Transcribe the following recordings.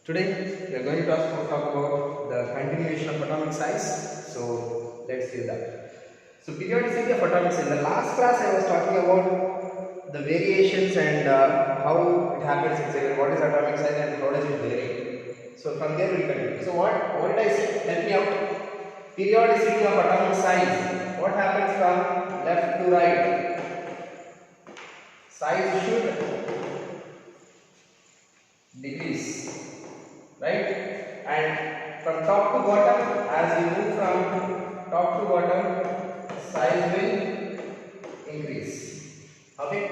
Today we are going to talk about the continuation of atomic size. So let's do that. So periodicity of atomic size. In the last class I was talking about the variations and how it happens exactly. What is atomic size and how does it vary? So from there we continue. So what did I say? Help me out. Periodicity of atomic size. What happens from left to right? Size should decrease. Right, and from top to bottom, as we move from top to bottom, size will increase. Okay,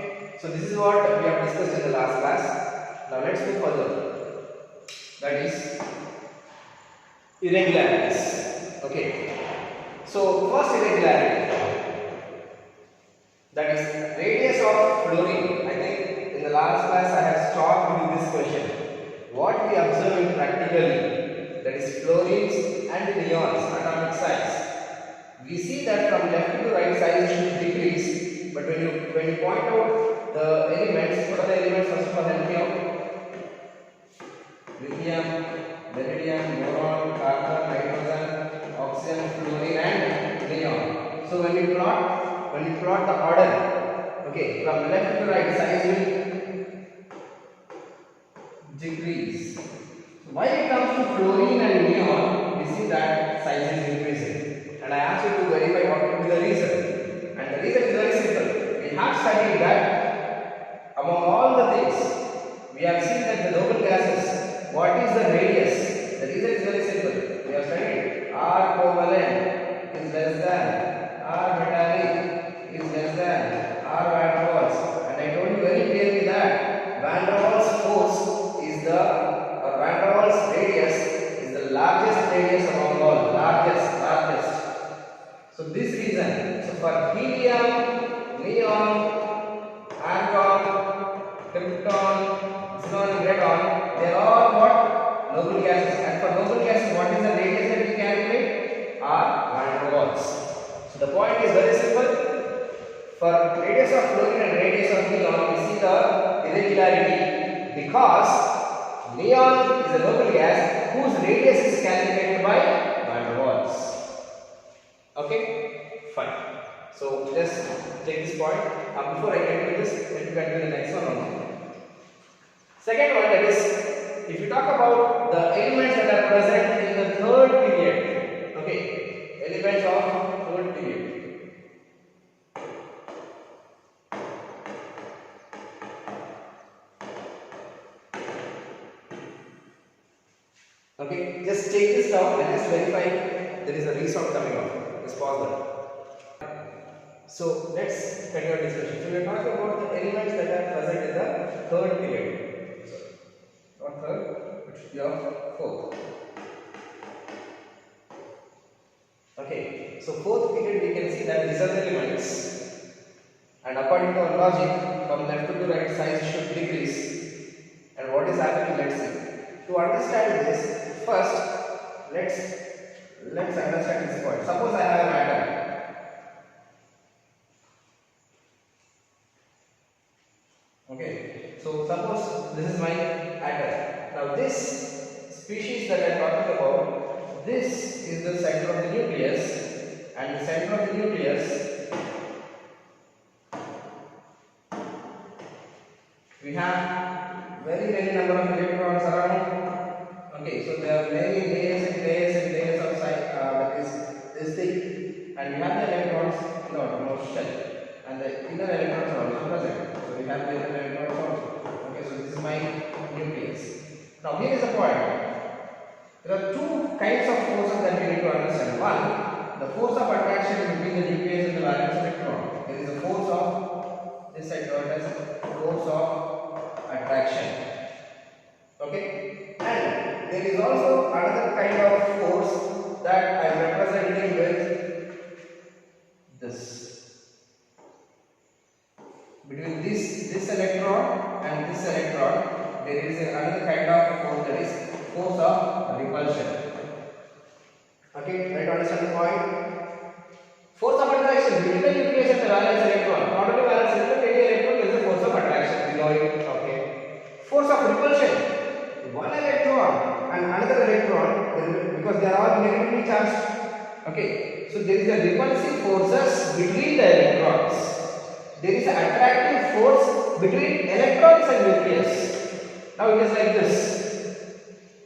so this is what we have discussed in the last class. Now let's move further. That is irregularities. Okay, so first irregularity, that is radius of fluorine. I think in the last class I have stopped with this question. What we observe practically, that is fluorines and neons atomic size, we see that from left to right size should decrease, but when you point out the elements, what are the elements? First of all, help me out. Lithium, beryllium, boron, carbon, nitrogen, oxygen, fluorine and neon. So when you plot the order, okay, from left to right size will decrease. So while it comes to fluorine and neon, we see that size is increasing. And I asked you to verify what could be the reason. And the reason is very simple. We have studied that among all the things, we have seen that the noble gases, what is the radius? The reason is very simple. We have studied R covalent is less than R metallic is less than R van der Waals. And I told you very clearly that van der Waals force van der Waals radius is the largest radius among all, largest. So this reason, so for helium, neon, argon, krypton, xenon and radon, they are all what? Noble gases. And for noble gases, what is the radius that we calculate? R van der Waals. So the point is very simple. For radius of fluorine and radius of neon, we see the irregularity because neon is a noble gas whose radius is calculated by van der Waals. Okay, fine. So just take this point. Before I get to this, let me continue the next one also. Second one, that is, if you talk about the elements that are present in the third period, okay, elements of third period. Okay, just take this down and just verify there is a resound coming out. Just pause that. So let's continue our discussion. So we are talking about the elements that are present in the third period. So not third, it should be of fourth. Okay, so fourth period we can see that these are the elements, and according to our logic, from left to right size should decrease. And what is happening? Let's see. To understand this, first let's understand this point. Suppose I have an atom. Okay, so suppose this is my atom. Now this species that I am talking about, this is the center of the nucleus, and the center of the nucleus we have very number of electrons around. Okay, so there are many layers and layers of that is this thing, and we have the electrons in the outermost shell, and the inner electrons are also present. So we have the inner electrons also. Okay, so this is my nucleus. Now here is the point. There are two kinds of forces that we need to understand. One, the force of attraction between the nucleus and the valence electron. There is a force of this side called as force of attraction. Okay, and there is also another kind of force that I am representing with this. Between this electron and this electron, there is another kind of force, that is force of repulsion. Okay, try to understand the point. Force of attraction between the nucleus and the valence electron. Not only valence electron, any electron, there is a force of attraction. We know it. Okay. Force of repulsion one electron and another electron, because they are all negatively charged. Okay, so there is a repulsive forces between the electrons. There is an attractive force between electrons and nucleus. Now it is like this: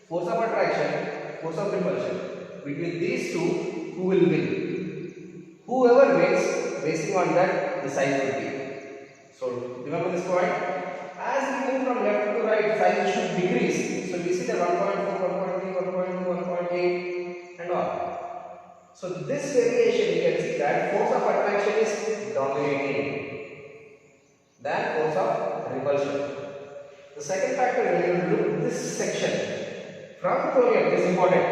force of attraction, force of repulsion. Between these two, who will win? Whoever wins, basing on that, the size will be. So remember this point. As we move from left to right, size should decrease. So we see the 1.4, 1.3, 1.2, 1.8 and all. So this variation, you can see that force of attraction is dominating than force of repulsion. The second factor, when you look at this section, from chromium, this is important,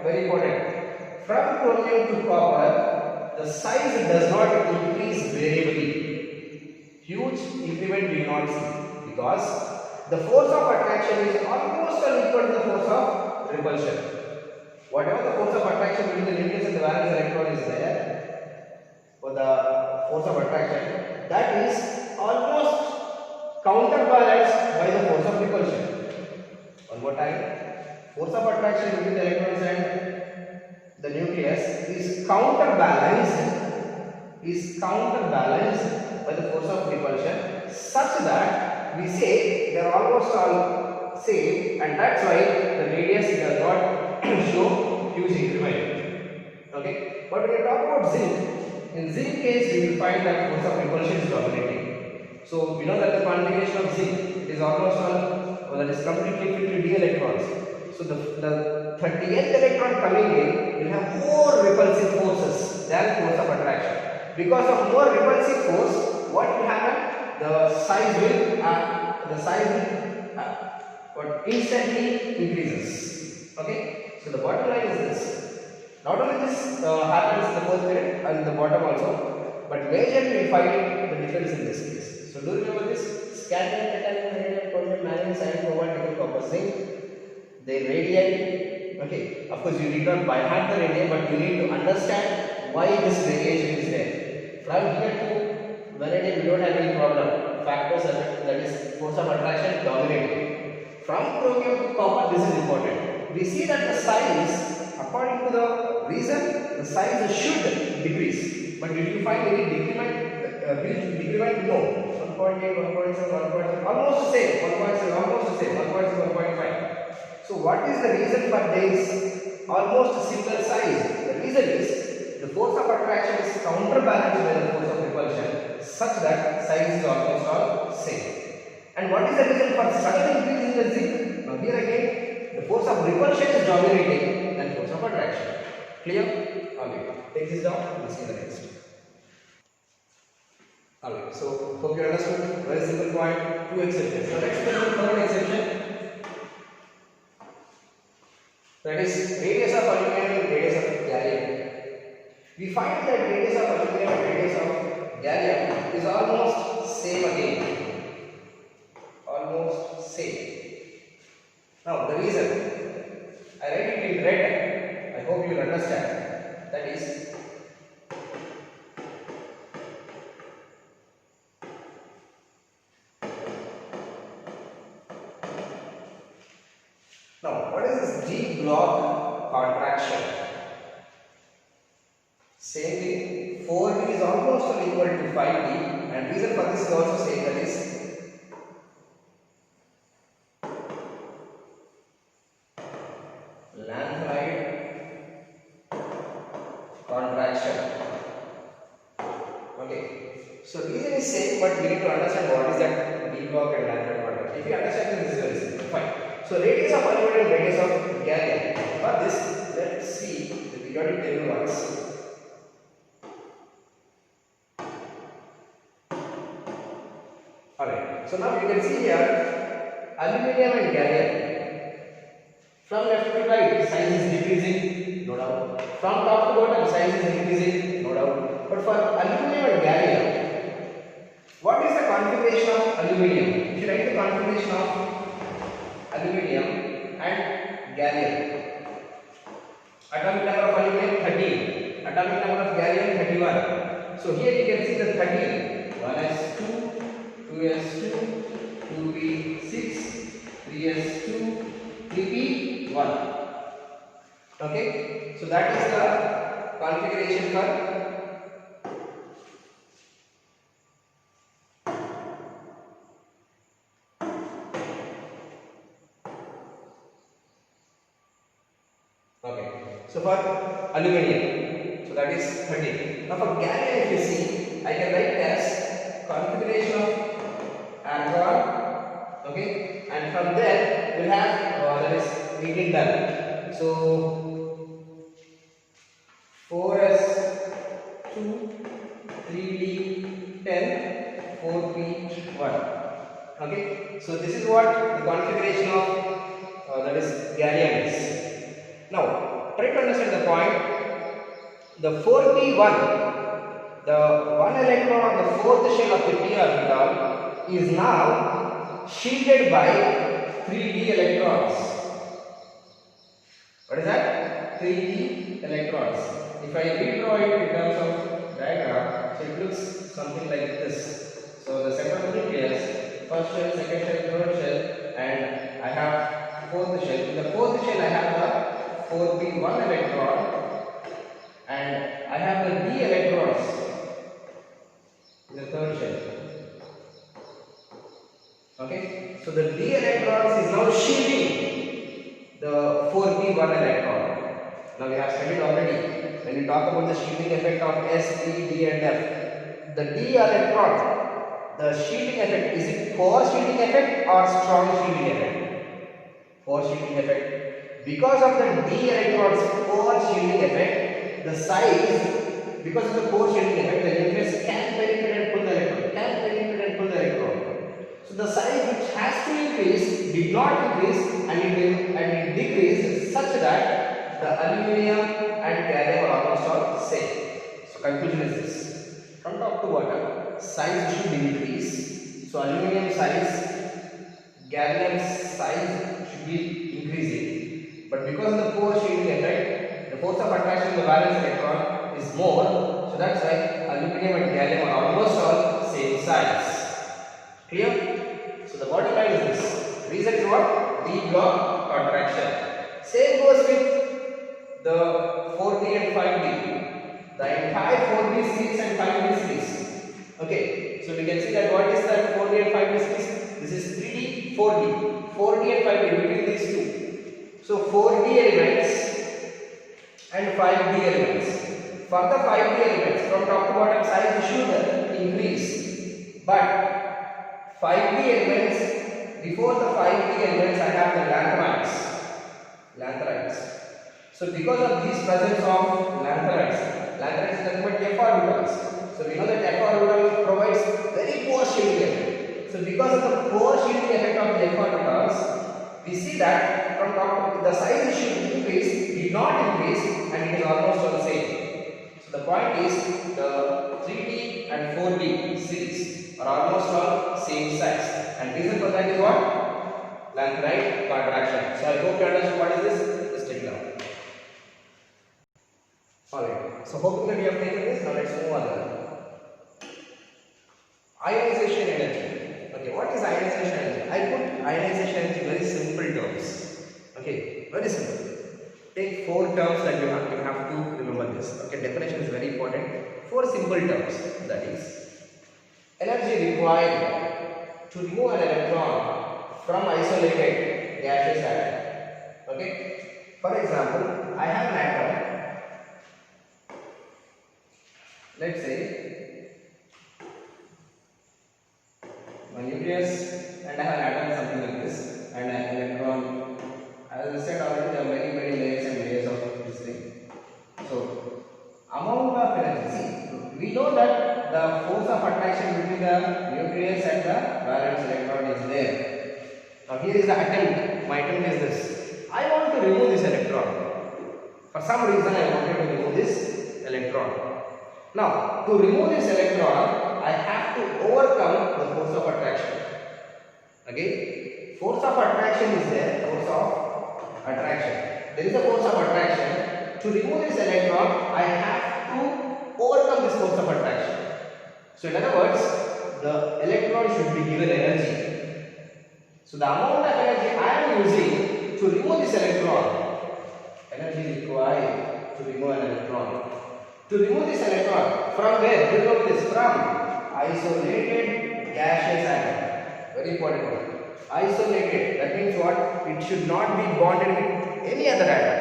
very important. From chromium to copper, the size does not increase variably. Huge increment we not see, because the force of attraction is almost equal to the force of repulsion. Whatever the force of attraction between the nucleus and the valence electron is there, for the force of attraction, that is almost counterbalanced by the force of repulsion. One more time, force of attraction between the electrons and the nucleus is counterbalanced by the force of repulsion, such that we say they are almost all same, and that's why the radius does not show huge increment. Okay, but when you talk about zinc, in zinc case we will find that force of repulsion is dominating. So we know that the configuration of zinc is almost all, that is completely filled with d electrons. So the 30th electron coming in will have more repulsive forces than force of attraction. Because of more repulsive force, what will happen? The size will instantly increases. Okay, so the bottom line is this. Not only this happens in the first period and the bottom also, but majorly we find the difference in this case. So do remember this: scandium, titanium, vanadium, chromium, manganese, iron, cobalt, nickel, copper, zinc. They radiate. Okay, of course you need not by heart the radiate, but you need to understand why this variation is there. From here to vanadium, we don't have any problem. Factors that is force of attraction dominating. From chromium to copper, this is important. We see that the size, according to the reason, the size should decrease. But did you find any decrement? Huge decrement? No. 1.8, 1.7, 1.7, almost the same. 1.7, almost the same. 1.6, 1.5. So what is the reason for this almost similar size? The reason is the force of attraction is counterbalanced by the force of repulsion, such that size is almost all same. And what is the reason for sudden increase in the zinc? Now here again, the force of repulsion is dominating than force of attraction. Clear? Okay. Take this down. We'll see the next. Okay. So hope you understood. Very simple point. Two exceptions. So let's take the third exception. That is radius of aluminum and radius of gallium. We find that radius of aluminum and radius of gallium is almost same again. Almost same. Now the reason, I write it in red. I hope you will understand. That is, now what is this D block contraction? Same thing. 4D is almost equal to 5D, and reason for this is also same, that is Lanthoride contraction. Okay, so reason is same, but we need to understand what is that D block and Lanthoride contraction. If you understand this is very simple. Fine. So radius of aluminum, radius of gallium. For this, let's see the periodic table once. Alright, so now you can see here aluminum and gallium. From left to right, size is decreasing, no doubt. From top to bottom, size is increasing, no doubt. But for aluminum and gallium, what is the configuration of aluminum? If you write the configuration of aluminum and gallium, atomic number of aluminum 13, atomic number of gallium 31. So here you can see the 13, 1s2, 2s2, 2p6, 3s2, 1. Okay, so that is the configuration for aluminum. So that is 30. Now for gallium, if you see, I can write as configuration of argon. Okay, and from there we'll have that is 18 done. So 4s2 3d 10 4p1. Okay, so this is what the configuration of that is gallium is. Now try to understand the point. The 4p1, the one electron of the fourth shell of the p orbital is now shielded by 3d electrons. What is that? 3d electrons. If I redraw it in terms of diagram, so it looks something like this. So the set of nucleus, first shell, second shell, third shell, and I have fourth shell. In the fourth shell I have the 4p1 electron and I have the d electrons in the third shell. Okay, so the d electrons is now shielding the 4p1 electron. Now we have studied already when we talk about the shielding effect of s, p, d and f. The d electron, the shielding effect, is it poor shielding effect or strong shielding effect? Poor shielding effect. Because of the d electrons poor shielding effect, the size, because of the poor shielding effect, the nucleus can penetrate and pull the electron, So the size which has to increase did not increase and it decreased such that the aluminium and gallium are almost all same. So conclusion is this: from top to bottom, size should increase. So aluminium size, gallium size should be increasing, but because of the poor shielding effect, the force of attraction of the valence electron is more, so that's why aluminum and gallium are almost all same size. Clear? So the bottom line is this. Reason is what? D block contraction. Same goes with the 4D and 5D. The entire 4D series and 5D series. Okay, so we can see that what is that 4D and 5D series? This is 3D, 4D. 4D and 5D, between these two. So 4D elements and 5D elements. For the 5D elements, from top to bottom size should increase, but 5D elements, before the 5D elements I have the lanthanides. So because of this presence of lanthanides is nothing but F orbitals. So we know that F orbital provides very poor shielding effect. So because of the poor shielding effect of the F orbitals, we see that from top to the size should increase, did not increase, and it is almost all the same. So the point is the 3D and 4D series are almost all same size, and reason for that is what? Lanthanide contraction. So I hope you understand what is this. Let's take it down. Alright, so hoping that you have taken this. Now let's move on. Ionization energy. Okay, what is ionization energy? I put ionization energy in very simple terms. Okay, very simple. Take 4 terms that you have to remember this. Okay, definition is very important. 4 simple terms, that is energy required to remove an electron from isolated gaseous atom. Okay, for example, I have an atom. Let's say my nucleus, and I have an atom something like this, and an electron. As I said already, there are many layers and layers of this thing. So amount of energy. See, we know that the force of attraction between the nucleus and the valence electron is there. Now here is the attempt. My attempt is this. I want to remove this electron. For some reason I wanted to remove this electron. Now to remove this electron, I have to overcome the force of attraction. Okay? Force of attraction is there. Force of attraction. There is a force of attraction. To remove this electron, I have to overcome this force of attraction. So in other words, the electron should be given energy. So the amount of energy I am using to remove this electron. Energy required to remove an electron. To remove this electron from where? You know this, from isolated gaseous atom. Very important one. Isolated. That means what? It should not be bonded with any other atom.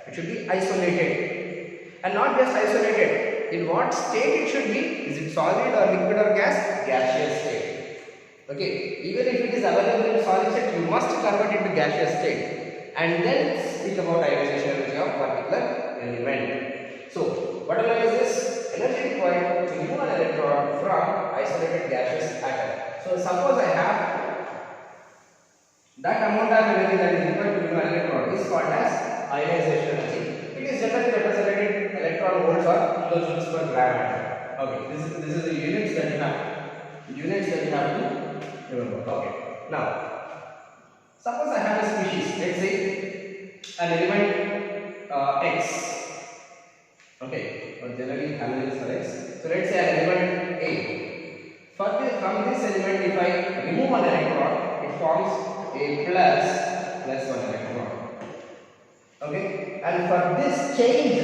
It should be isolated. And not just isolated. In what state it should be? Is it solid or liquid or gas? Gaseous state. Okay. Even if it is available in solid state, you must convert it to gaseous state. And then speak about ionization energy of particular element. So, what is this? Energy required to remove an electron from isolated gaseous atom. So, suppose I have that amount of energy that is required to remove an electron is called as ionization energy. It is generally represented in electron volts or kilojoules per gram atom. Okay, this is the units that you have. Units that you have to remember. Okay. Now, suppose I have a species. Let's say an element X. Okay, but generally handles for X. So let's say an element A. From this element, if I remove an electron, it forms a plus one electron. Okay, and for this change,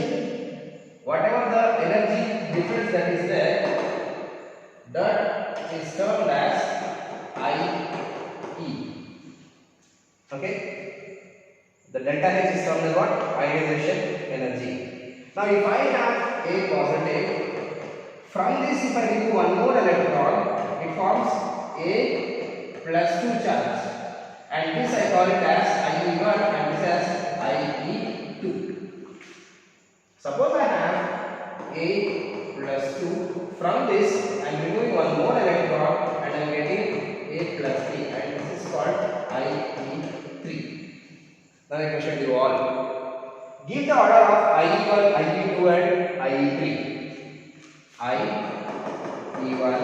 whatever the energy difference that is there, that is termed as IE. Okay, the delta H is termed as what? Ionization energy. Now, if I have a positive, from this if I remove one more electron, it forms a plus 2 charge, and this I call it as IE1 and this as IE2. Suppose I have a plus 2, from this I am removing one more electron and I am getting a plus 3, and this is called IE3. Now I question you all. Give the order of IE1, IE2 and IE3. IE1,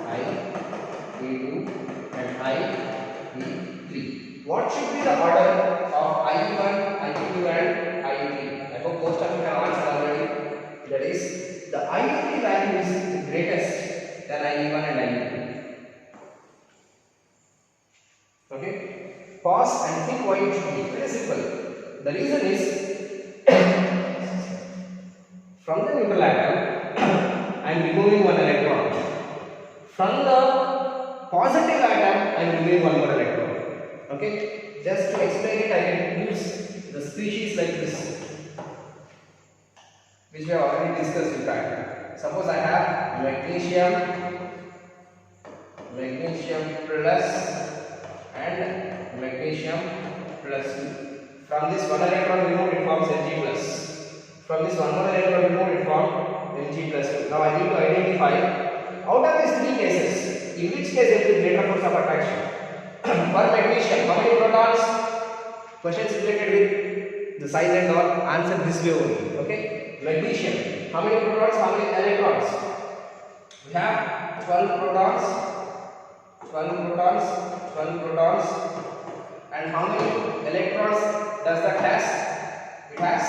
IE2 and IE3. What should be the order of IE1, IE2 and IE3? I hope most of you have answered already. That is, the IE3 value is greatest than IE1 and IE2. Okay? Pause and think why it should be. Very simple. The reason is, from the neutral atom, I am removing one electron. From the positive atom, I am removing one more electron. Okay? Just to explain it, I can use the species like this, which we have already discussed in fact. Suppose I have magnesium plus and magnesium plus 2. From this one electron removed, it forms Mg plus. From this one more electron removed, it forms Mg plus 2. Now I need to identify out of these three cases, in which case there is greater force of attraction. For magnesium, how many protons? Questions related with the size and all, answer this way only. Okay? Magnesium, how many protons? How many electrons? We have 12 protons, 12 protons, and how many electrons does that has? It has,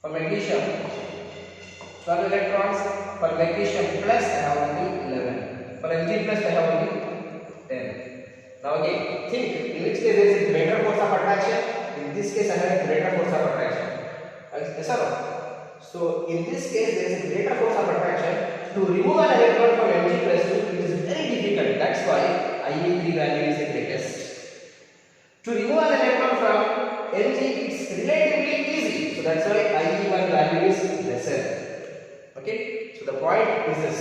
for magnesium, 12 electrons. For magnesium plus I have only 11. For Mg plus I have only 10. Now again, think in which case there is a greater force of attraction. In this case I have a greater force of attraction. Yes or no? So in this case there is a greater force of attraction. To remove an electron from Mg plus 2, it is very difficult. That's why IE3 value is the greatest. To remove an electron from Mg, it's relatively easy. So that's why IE1 value is lesser. Okay? So the point is this.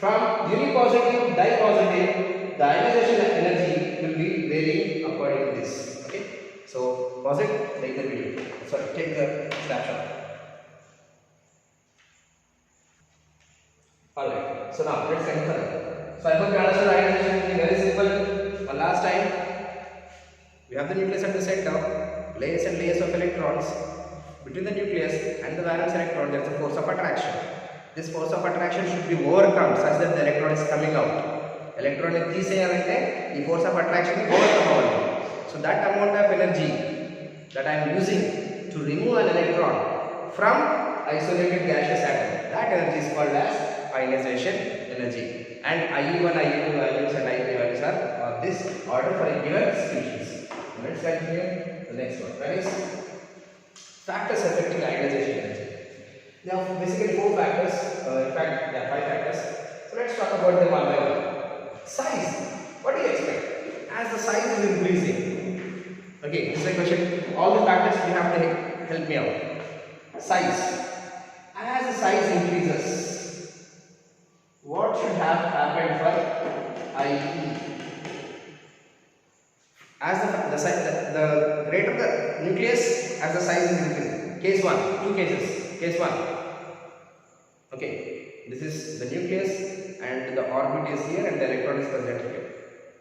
From unipositive, dipositive, the ionization energy will be varying according to this. Okay? So pause it, take the video. Sorry, take the snapshot. Alright. So now let's continue. So I hope you understood ionization energy. Very simple. One last time. We have the nucleus at the center, layers and layers of electrons. Between the nucleus and the valence electron, there is a force of attraction. This force of attraction should be overcome such that the electron is coming out. Electron is the force of attraction is overcome. So that amount of energy that I am using to remove an electron from isolated gaseous atom, that energy is called as ionization energy. And IE1, IE2 values and IE3 values are this order for a given species. Let's continue the next one. That is factors affecting ionization energy. There are basically 4 factors. In fact, there are 5 factors. So let's talk about them one by one. Size. What do you expect? As the size is increasing. Okay, this is a question. All the factors you have to help me out. Size. As the size increases, what should have happened for IE? As the greater the nucleus, as the size is increasing. Case 1, 2 cases. Case 1. Okay, this is the nucleus and the orbit is here and the electron is present here.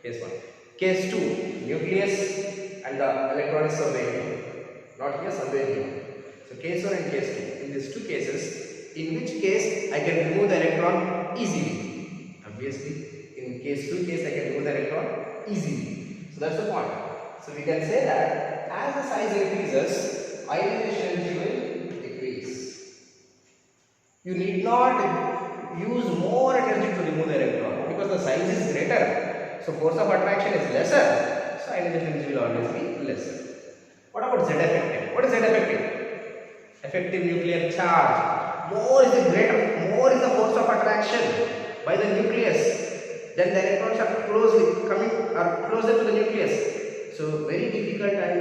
Case 1. Case 2, nucleus and the electron is somewhere here. Not here, somewhere here. So case 1 and case 2. In these 2 cases, in which case I can remove the electron easily? Obviously, in case 2 case I can remove the electron easily. So that's the point. So we can say that as the size increases, ionization energy will decrease. You need not use more energy to remove the electron because the size is greater. So force of attraction is lesser. So ionization energy will always be lesser. What about Z effective? What is Z effective? Effective nuclear charge. More is the force of attraction by the nucleus. Then the electrons are closer to the nucleus. So very difficult and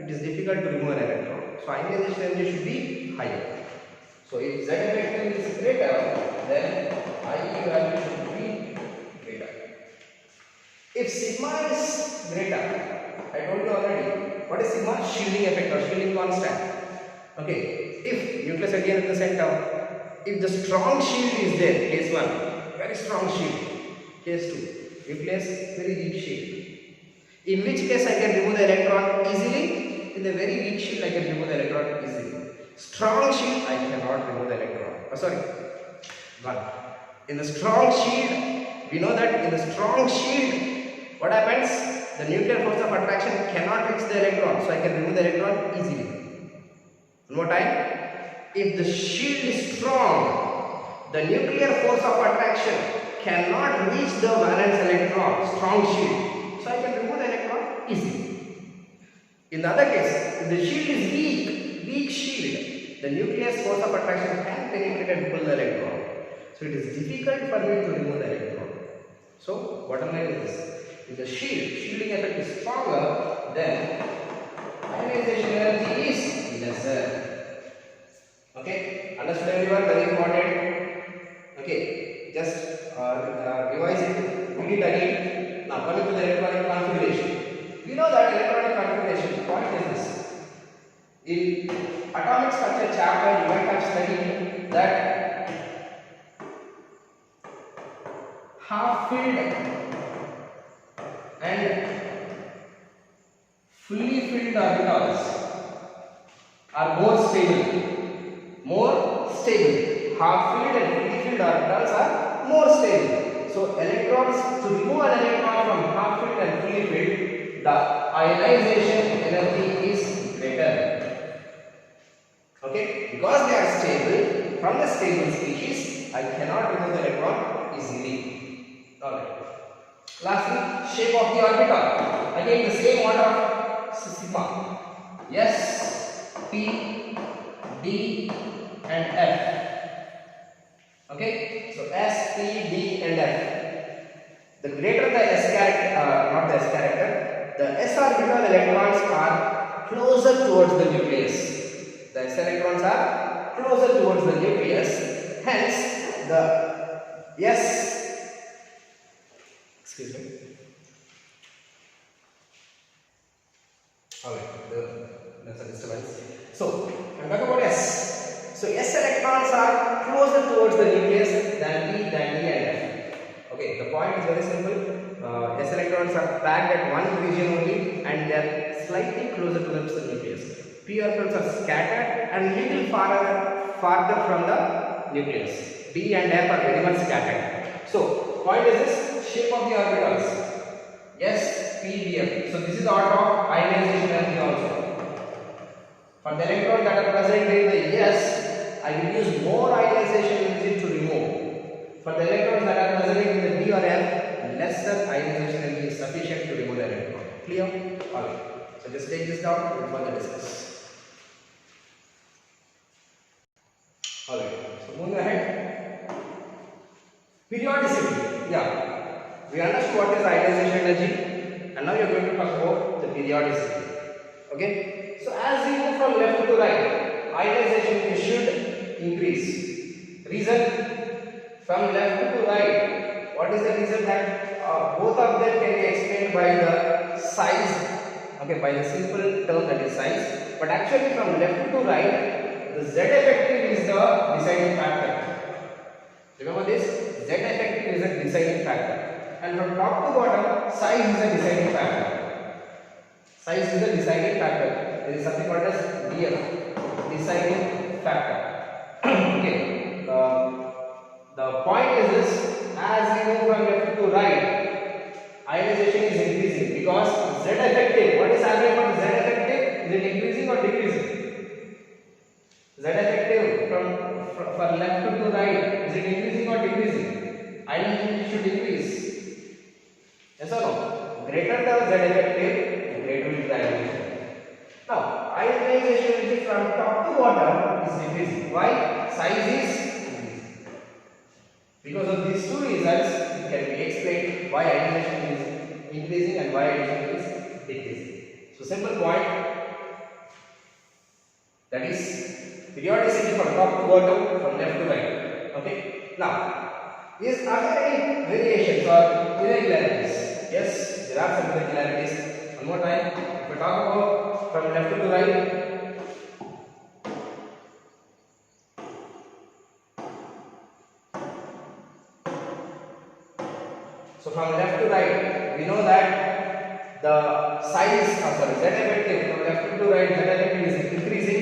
it is difficult to remove an electron. So ionization energy should be higher. So if Z effective is greater, then IE value should be greater. If sigma is greater, I told you already. What is sigma? Shielding effect or shielding constant. Okay, if nucleus again in the center, if the strong shield is there, case 1, very strong shield. Case 2, nucleus, very weak shield. In which case I can remove the electron easily? In the very weak shield I can remove the electron easily. Strong shield I cannot remove the electron. In the strong shield, we know that in the strong shield, what happens? The nuclear force of attraction cannot reach the electron, so I can remove the electron easily. One more time. If the shield is strong, the nuclear force of attraction cannot reach the valence electron, strong shield. So I can remove the electron easily. In the other case, if the shield is weak shield, the nucleus force of attraction can penetrate and pull the electron. So it is difficult for me to remove the electron. So bottom line is this. If the shielding effect is stronger, then ionization energy is lesser. Okay, understood everyone? Very important. Okay, just revise it, read it again. Now coming to the electronic configuration. We know that electronic configuration, the point is this. In atomic structure chapter, you might have studied that half-filled and fully filled orbitals are more stable. Half-filled and fully filled orbitals are more stable. So electrons, to remove an electron from half-filled and fully filled, the ionization energy is greater. Okay, because they are stable, from the stable species, I cannot remove the electron easily. Alright. Lastly, shape of the orbital. Again, the same order of sigma. S, P, D, and F. Okay, so S, P, D, and F. The greater the S character, not the S character, the S orbital electrons are closer towards the nucleus. The S electrons are closer towards the nucleus. Hence, the S. Excuse me. Okay, there's a disturbance. So, I'm talking about S. So S electrons are closer towards the nucleus than P, and F. Okay, the point is very simple. S electrons are packed at one region only and they are slightly closer to the nucleus. P orbitals are scattered and little farther from the nucleus. D and F are very much scattered. So, point is this, shape of the orbitals. S, P, D, F. So this is the order of ionization energy also. For the electrons that are present in the S, I will use more ionization energy to remove. For the electrons that are present in the D or F, lesser ionization energy is sufficient Clear? Alright. So just take this down and further discuss. Alright. So moving ahead. Periodicity. Yeah. We understood what is ionization energy, and now we are going to talk about the periodicity. Okay. So as we move from left to right, ionization should increase. Reason? From left to right, what is the reason? That both of them can be explained by the size, okay, by the simple term that is size. But actually from left to right, the Z effective is the deciding factor. Remember this? Z effective is a deciding factor. And from top to bottom, size is a deciding factor. Size is a deciding factor. There is something called as DF, deciding factor. Okay. The point is this: as we move from left to right, ionization is increasing because Z effective. What is happening for Z effective? Is it increasing or decreasing? Z effective from left to right, is it increasing or decreasing? Ionization should increase. Yes or no? Greater the Z effective, greater is the ionization. Now, ionization from top to bottom is decreasing. Why? Size is increasing. Because of these two reasons, it can be explained why ionization is increasing and why ionization is decreasing. So, simple point, that is periodicity from top to bottom, from left to right. Okay. Now, are there any variations or irregularities? Yes, there are some irregularities. One more time, if we talk about from left to right. So from left to right, we know that the size, Z effective from left to right, Z effective is increasing.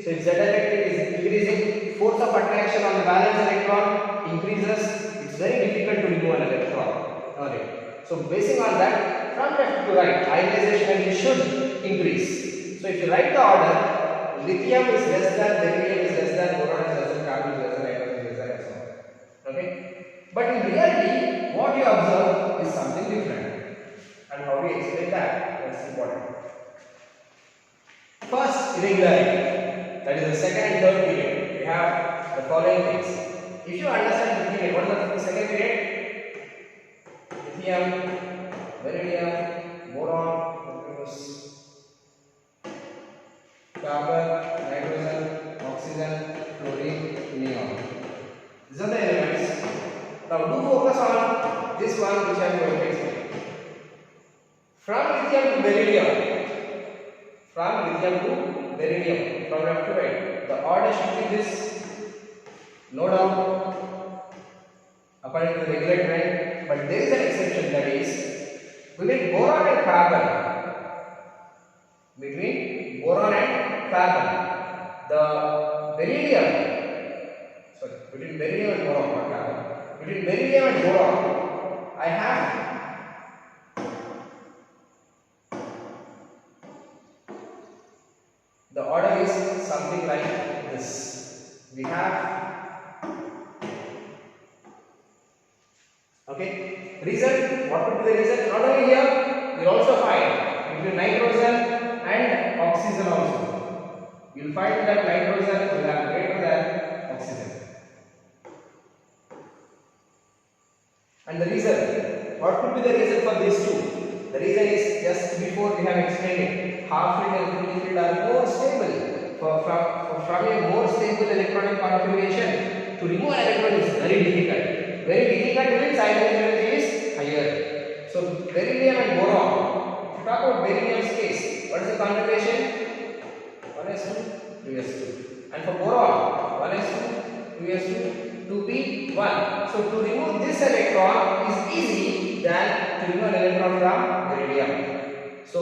So if Z effective is increasing, force of attraction on the valence electron increases. It's very difficult to remove an electron. Alright. So basing on that, from left to right, ionization energy should increase. So if you write the order, lithium is less than, beryllium is less than, boron is less than, carbon is less than, nitrogen is less than, and so on. Okay. But in reality, what you observe is something different. And how do you explain that? That's important. First, irregularity. That is the second and third period. We have the following things. If you understand the period, what is the second period? Lithium, beryllium, boron, carbon, nitrogen, oxygen, fluorine, neon. These are the elements. Now do focus on this one which I am going to explain. From lithium to beryllium, from left to right, the order should be this. No doubt, according to the regular trend. But there is an exception, that is between boron and carbon. Between boron and carbon, the beryllium. Sorry, between beryllium and boron, not carbon. Between beryllium and boron, I have the order is something like this. We have, okay, reason. What would be the reason? Not only here, we also find between nitrogen and oxygen also. You will find that nitrogen will have greater than oxygen. And the reason, what could be the reason for these two? The reason is, just before we have explained it, half filled and fully filled are more stable. From a more stable electronic configuration, to remove an electron is very difficult. Very difficult means ionization energy is higher. So beryllium and boron. If you talk about beryllium's case, what is the configuration? 1s2, 2s2. And for boron, 1s2, 2s2, 2p1. So to remove this electron is easy than to remove an electron from beryllium. So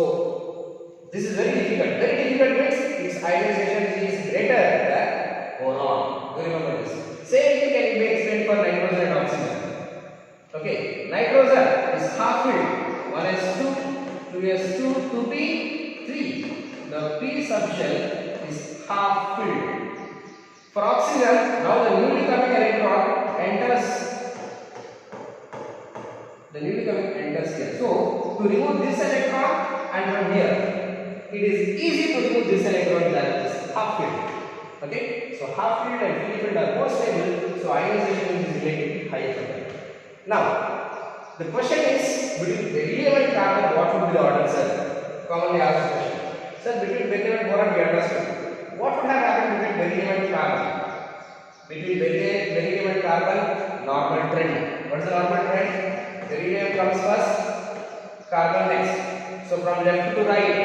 this is very difficult. Very difficult means its ionization is greater than boron. Do remember this. Same thing can be explained for nitrogen and oxygen. Okay, nitrogen is half filled. 1s2, 2s2, 2p3. The p subshell is half filled. For oxygen, now the newly coming electron enters. The newly coming enters here. So to remove this electron, and from here. It is easy to remove this electron than this half field. Okay, so half field and free field are more stable, so ionization is relatively higher for them. Now, the question is between beryllium and carbon, what would be the order, sir? Commonly asked question. Sir, between beryllium and boron, we understood. What would have happened between beryllium and carbon? Between beryllium and carbon, normal trend. What is the normal trend? Beryllium comes first, carbon next. So from left to right,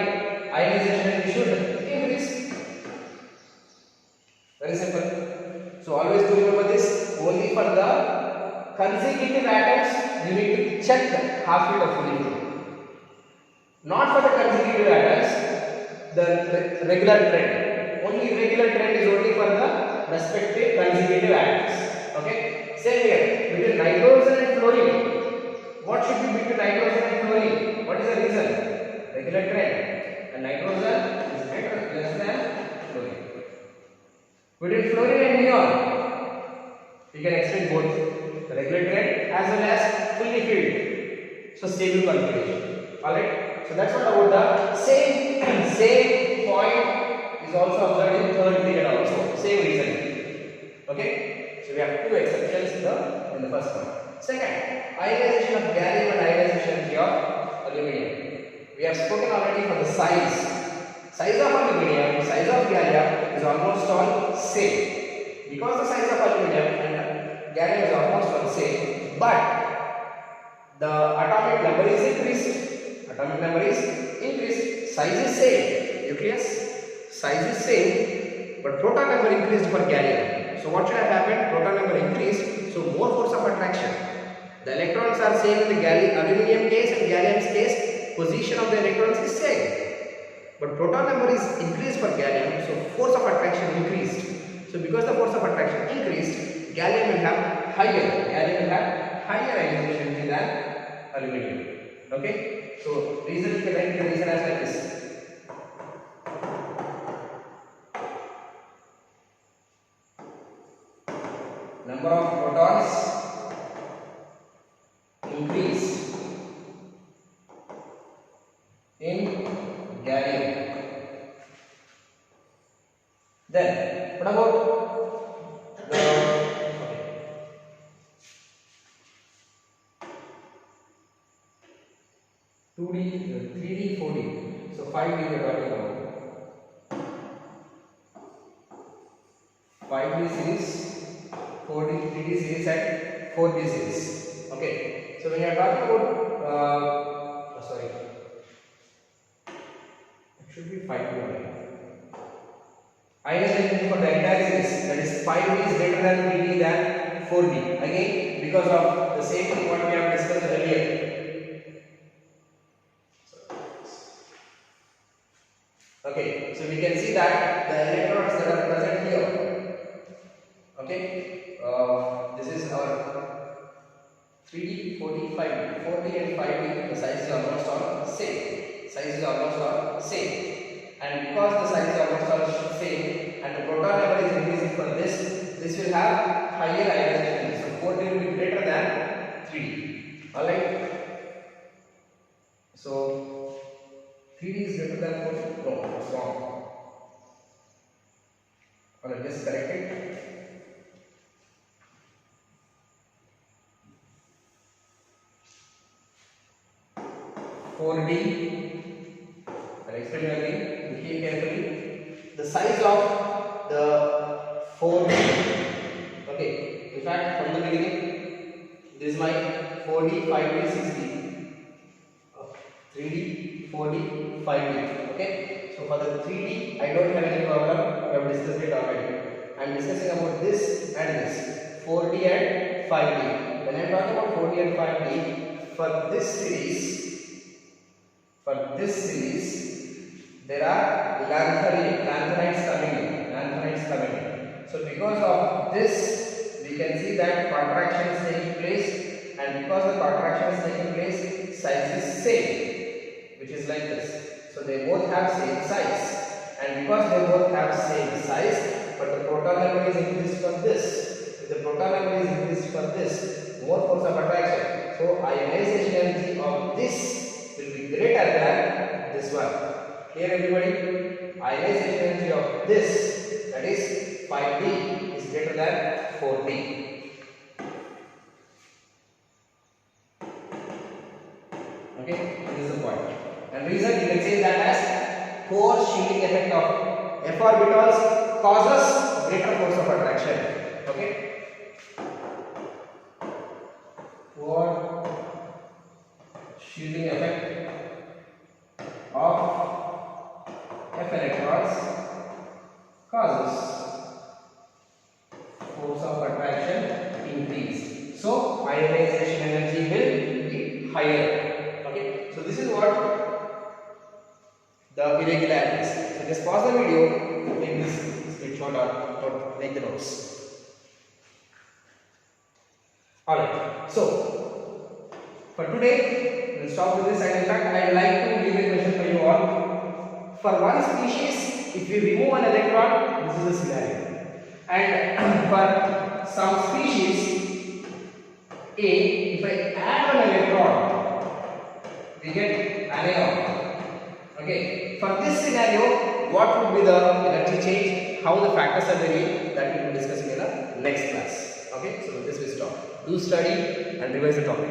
ionization should increase. Very simple. So always do remember this. Only for the consecutive atoms you need to check half field or fully filled. Not for the consecutive atoms, the regular trend. Only irregular trend is only for the respective consecutive atoms. Okay. Same here between nitrogen and fluorine. What should be between nitrogen and fluorine? What is the reason? Regular trend. And nitrogen is less than fluorine. Between fluorine and neon, we can explain both the regular trend as well as fully filled. So stable configuration. Alright. So that's what about the same point is also observed in third period also. Same reason. Okay. So we have two exceptions in the first one. Second, ionization of gallium and ionization of aluminium. We have spoken already for the size. Size of aluminium, size of gallium is almost all same. Because the size of aluminium and gallium is almost all same, but the atomic number is increased. Atomic number is increased. Size is same. Nucleus size is same, but proton number increased for gallium. So what should have happened? Proton number increased, so more force of attraction. The electrons are same in the aluminium case and gallium's case. Position of the electrons is same, but proton number is increased for gallium, so force of attraction increased. So because the force of attraction increased, gallium will have higher ionization than aluminium. Okay, so reason you can write the reason as like this. Number of protons increased in gallium. Then what about the 2D, 3D, 4D? So 5D we are talking about. 5D series, 4D, 3D series and 4D series. Okay. So when you are talking about it should be 5D. Ionization for the entire series, that is 5D is greater than 3D than 4D. Again, because of the same thing what we have discussed earlier. Okay, so we can see that the electrons that are present here. Okay, this is our 3D, 4D, 5D. 4D and 5D, the size is almost all same. And because the size is almost all same, and the proton number is increasing for this will have higher ionization. So 4D will be greater than 3D. Alright. So 3D is greater than 4D? No, it's wrong. Alright, just correct it. 4D. I'll explain you again. Listen carefully. The size of the 4D. Okay. In fact, from the beginning, this is my 4D, 5D, 6D, 3D, 4D, 5D. Okay. So for the 3D, I don't have any problem. We have discussed it already. I am discussing about this and this, 4D and 5D. When I am talking about 4D and 5D, for this series, there are lanthanides coming in. So because of this, we can see that contraction is taking place, and because the contraction is taking place, size is same, which is like this. So they both have same size, and because they both have same size, but the proton number is increased for this. If the proton number is increased for this, more force of attraction. So ionization energy of this will be greater than this Here everybody, ionization energy of this, that is 5D, is greater than 4D. Okay, this is the point. And reason you can say that as force shielding effect of f orbitals causes greater force of attraction. Okay, for shielding effect of f electrons causes force of attraction increase. So ionization energy will be higher. Okay, so this is what the irregularities. So just pause the video, take this screenshot or make the notes. Alright, so for today we'll stop with this, and in fact I would like to give a question for you all. For one species, if you remove an electron, this is the scenario, and for some species A, if I add one electron, we get anion. Okay, for this scenario, what would be the energy change, how the factors are varying, that we will be discussing in the next class. Okay, so with this we stop. Do study and revise the topic.